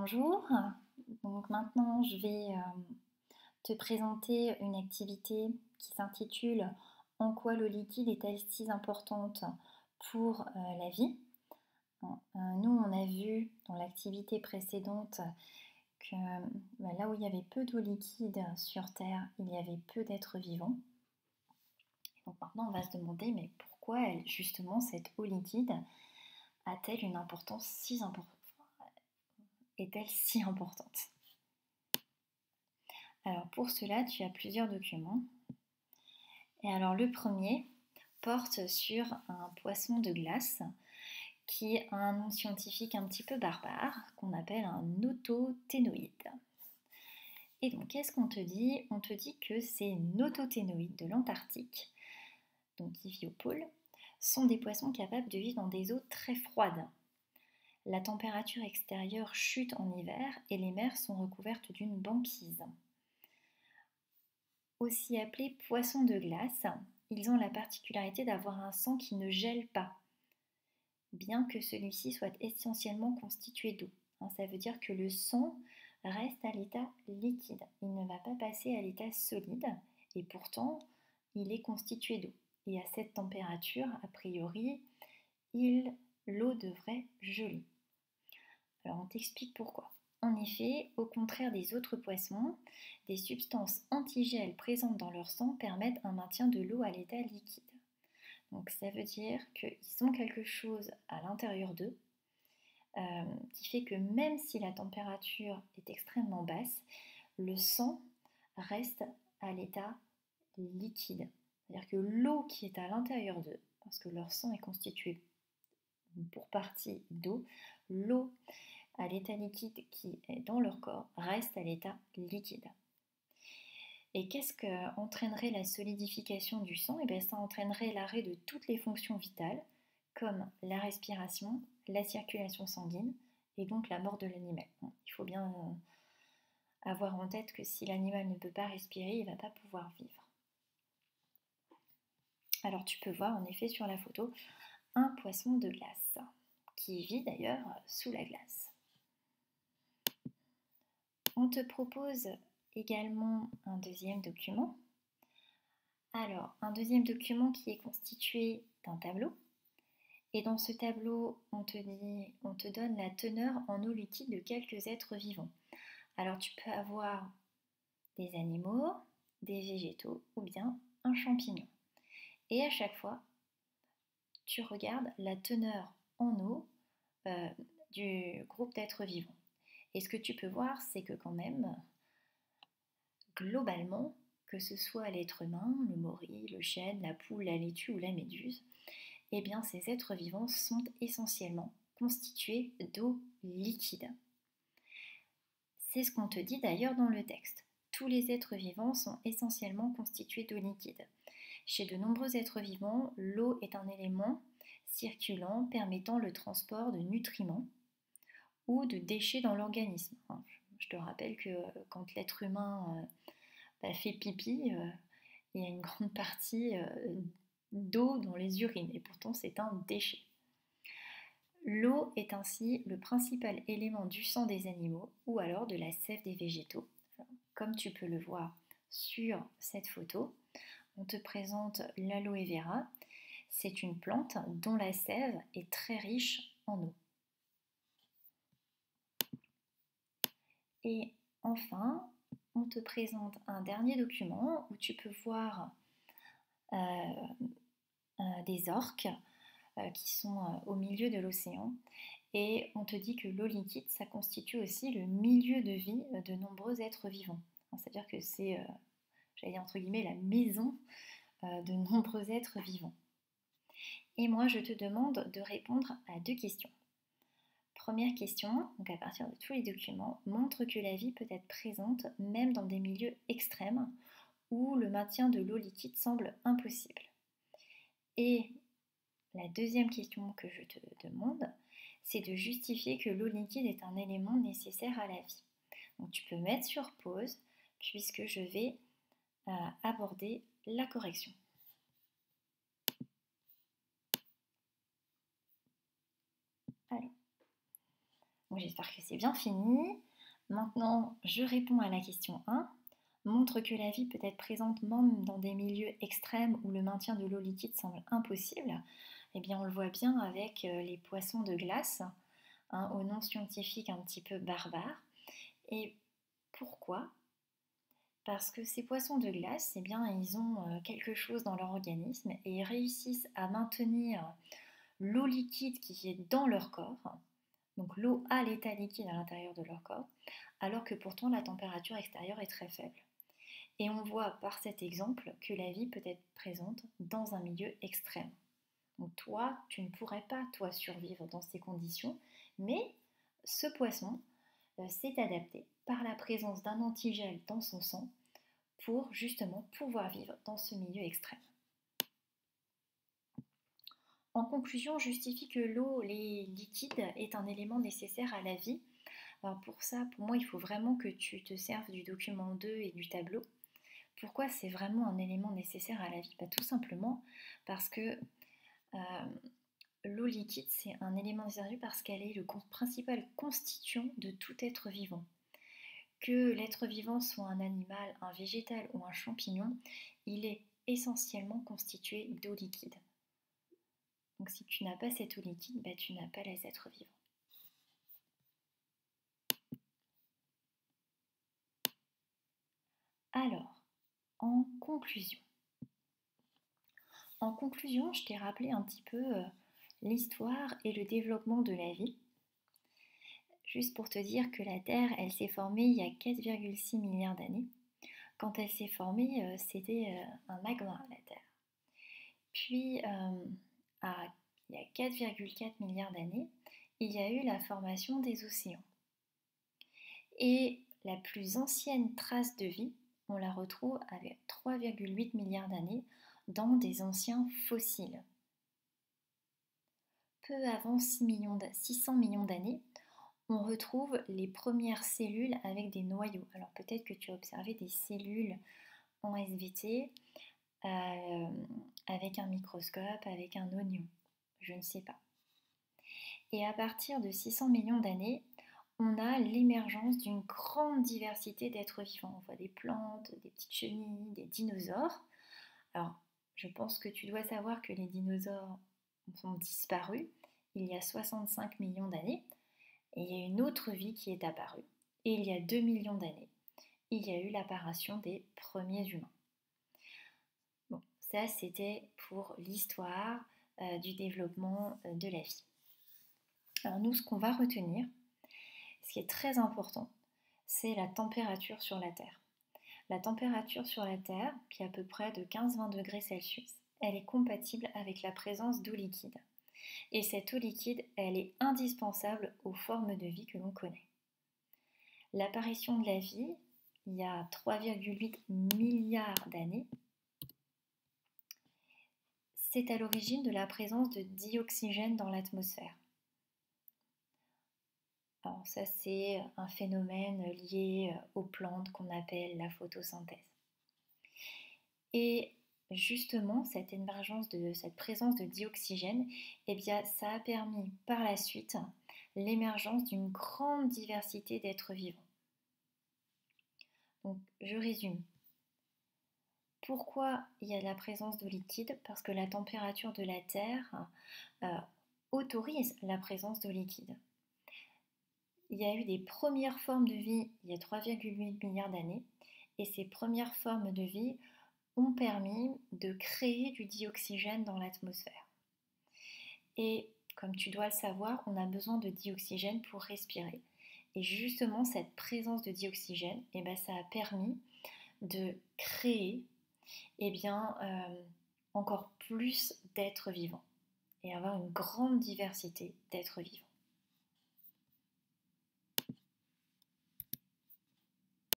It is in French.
Bonjour, donc maintenant je vais te présenter une activité qui s'intitule En quoi l'eau liquide est-elle si importante pour la vie? Nous on a vu dans l'activité précédente que là où il y avait peu d'eau liquide sur Terre, il y avait peu d'êtres vivants. Donc maintenant on va se demander mais pourquoi justement cette eau liquide a-t-elle une importance si importante? Est-elle si importante? Alors pour cela, tu as plusieurs documents. Et alors le premier porte sur un poisson de glace qui a un nom scientifique un petit peu barbare qu'on appelle un nototénoïde. Et donc qu'est-ce qu'on te dit? On te dit que ces nototénoïdes de l'Antarctique, donc qui vivent au pôle, sont des poissons capables de vivre dans des eaux très froides. La température extérieure chute en hiver et les mers sont recouvertes d'une banquise. Aussi appelés poissons de glace, ils ont la particularité d'avoir un sang qui ne gèle pas, bien que celui-ci soit essentiellement constitué d'eau. Ça veut dire que le sang reste à l'état liquide, il ne va pas passer à l'état solide, et pourtant il est constitué d'eau. Et à cette température, a priori, l'eau devrait geler. Alors on t'explique pourquoi. En effet, au contraire des autres poissons, des substances antigel présentes dans leur sang permettent un maintien de l'eau à l'état liquide. Donc ça veut dire qu'ils ont quelque chose à l'intérieur d'eux qui fait que même si la température est extrêmement basse, le sang reste à l'état liquide. C'est-à-dire que l'eau qui est à l'intérieur d'eux, parce que leur sang est constitué pour partie d'eau, l'eau à l'état liquide qui est dans leur corps reste à l'état liquide. Et qu'est-ce qu'entraînerait la solidification du sang? Et bien, ça entraînerait l'arrêt de toutes les fonctions vitales, comme la respiration, la circulation sanguine, et donc la mort de l'animal. Il faut bien avoir en tête que si l'animal ne peut pas respirer, il ne va pas pouvoir vivre. Alors tu peux voir en effet sur la photo un poisson de glace, qui vit d'ailleurs sous la glace. On te propose également un deuxième document. Alors, un deuxième document qui est constitué d'un tableau. Et dans ce tableau, on te donne la teneur en eau liquide de quelques êtres vivants. Alors, tu peux avoir des animaux, des végétaux ou bien un champignon. Et à chaque fois, tu regardes la teneur en eau du groupe d'êtres vivants. Et ce que tu peux voir, c'est que quand même, globalement, que ce soit l'être humain, le maury, le chêne, la poule, la laitue ou la méduse, eh bien ces êtres vivants sont essentiellement constitués d'eau liquide. C'est ce qu'on te dit d'ailleurs dans le texte. Tous les êtres vivants sont essentiellement constitués d'eau liquide. Chez de nombreux êtres vivants, l'eau est un élément circulant permettant le transport de nutriments ou de déchets dans l'organisme. Je te rappelle que quand l'être humain fait pipi, il y a une grande partie d'eau dans les urines et pourtant c'est un déchet. L'eau est ainsi le principal élément du sang des animaux ou alors de la sève des végétaux. Comme tu peux le voir sur cette photo, on te présente l'aloe vera. C'est une plante dont la sève est très riche en eau. Et enfin, on te présente un dernier document où tu peux voir des orques qui sont au milieu de l'océan. Et on te dit que l'eau liquide, ça constitue aussi le milieu de vie de nombreux êtres vivants. C'est-à-dire que c'est, j'allais dire entre guillemets, la maison de nombreux êtres vivants. Et moi, je te demande de répondre à deux questions. Première question, donc à partir de tous les documents, montre que la vie peut être présente même dans des milieux extrêmes où le maintien de l'eau liquide semble impossible. Et la deuxième question que je te demande, c'est de justifier que l'eau liquide est un élément nécessaire à la vie. Donc tu peux mettre sur pause puisque je vais aborder la correction. Alors, Donc j'espère que c'est bien fini. Maintenant, je réponds à la question 1. Montre que la vie peut être présente même dans des milieux extrêmes où le maintien de l'eau liquide semble impossible. Eh bien, on le voit bien avec les poissons de glace, hein, au nom scientifique un petit peu barbare. Et pourquoi? Parce que ces poissons de glace, eh bien, ils ont quelque chose dans leur organisme et ils réussissent à maintenir l'eau liquide qui est dans leur corps, donc l'eau à l'état liquide à l'intérieur de leur corps, alors que pourtant la température extérieure est très faible. Et on voit par cet exemple que la vie peut être présente dans un milieu extrême. Donc toi, tu ne pourrais pas, toi, survivre dans ces conditions, mais ce poisson s'est adapté par la présence d'un antigel dans son sang pour justement pouvoir vivre dans ce milieu extrême. En conclusion, justifie que l'eau, les liquides, est un élément nécessaire à la vie. Alors pour ça, pour moi, il faut vraiment que tu te serves du document 2 et du tableau. Pourquoi c'est vraiment un élément nécessaire à la vie? Tout simplement parce que l'eau liquide, c'est un élément nécessaire parce qu'elle est le principal constituant de tout être vivant. Que l'être vivant soit un animal, un végétal ou un champignon, il est essentiellement constitué d'eau liquide. Donc si tu n'as pas cette eau liquide, tu n'as pas les êtres vivants. Alors, en conclusion. En conclusion, je t'ai rappelé un petit peu l'histoire et le développement de la vie. Juste pour te dire que la Terre, elle s'est formée il y a 4,6 milliards d'années. Quand elle s'est formée, c'était un magma, la Terre. Puis, il y a 4,4 milliards d'années, il y a eu la formation des océans. Et la plus ancienne trace de vie, on la retrouve avec 3,8 milliards d'années dans des anciens fossiles. Peu avant 600 millions d'années, on retrouve les premières cellules avec des noyaux. Alors peut-être que tu as observé des cellules en SVT avec un microscope, avec un oignon. Je ne sais pas. Et à partir de 600 millions d'années, on a l'émergence d'une grande diversité d'êtres vivants. On voit des plantes, des petites chenilles, des dinosaures. Alors, je pense que tu dois savoir que les dinosaures sont disparus il y a 65 millions d'années. Et il y a une autre vie qui est apparue. Et il y a 2 millions d'années, il y a eu l'apparition des premiers humains. Bon, ça c'était pour l'histoire du développement de la vie. Alors nous, ce qu'on va retenir, ce qui est très important, c'est la température sur la Terre. La température sur la Terre, qui est à peu près de 15-20 degrés Celsius, elle est compatible avec la présence d'eau liquide. Et cette eau liquide, elle est indispensable aux formes de vie que l'on connaît. L'apparition de la vie, il y a 3,8 milliards d'années, c'est à l'origine de la présence de dioxygène dans l'atmosphère. Alors ça, c'est un phénomène lié aux plantes qu'on appelle la photosynthèse. Et justement, cette émergence de cette présence de dioxygène, eh bien, ça a permis par la suite l'émergence d'une grande diversité d'êtres vivants. Donc, je résume. Pourquoi il y a la présence d'eau liquide? Parce que la température de la Terre autorise la présence d'eau liquide. Il y a eu des premières formes de vie il y a 3,8 milliards d'années et ces premières formes de vie ont permis de créer du dioxygène dans l'atmosphère. Et comme tu dois le savoir, on a besoin de dioxygène pour respirer. Et justement, cette présence de dioxygène, ça a permis de créer encore plus d'êtres vivants et avoir une grande diversité d'êtres vivants.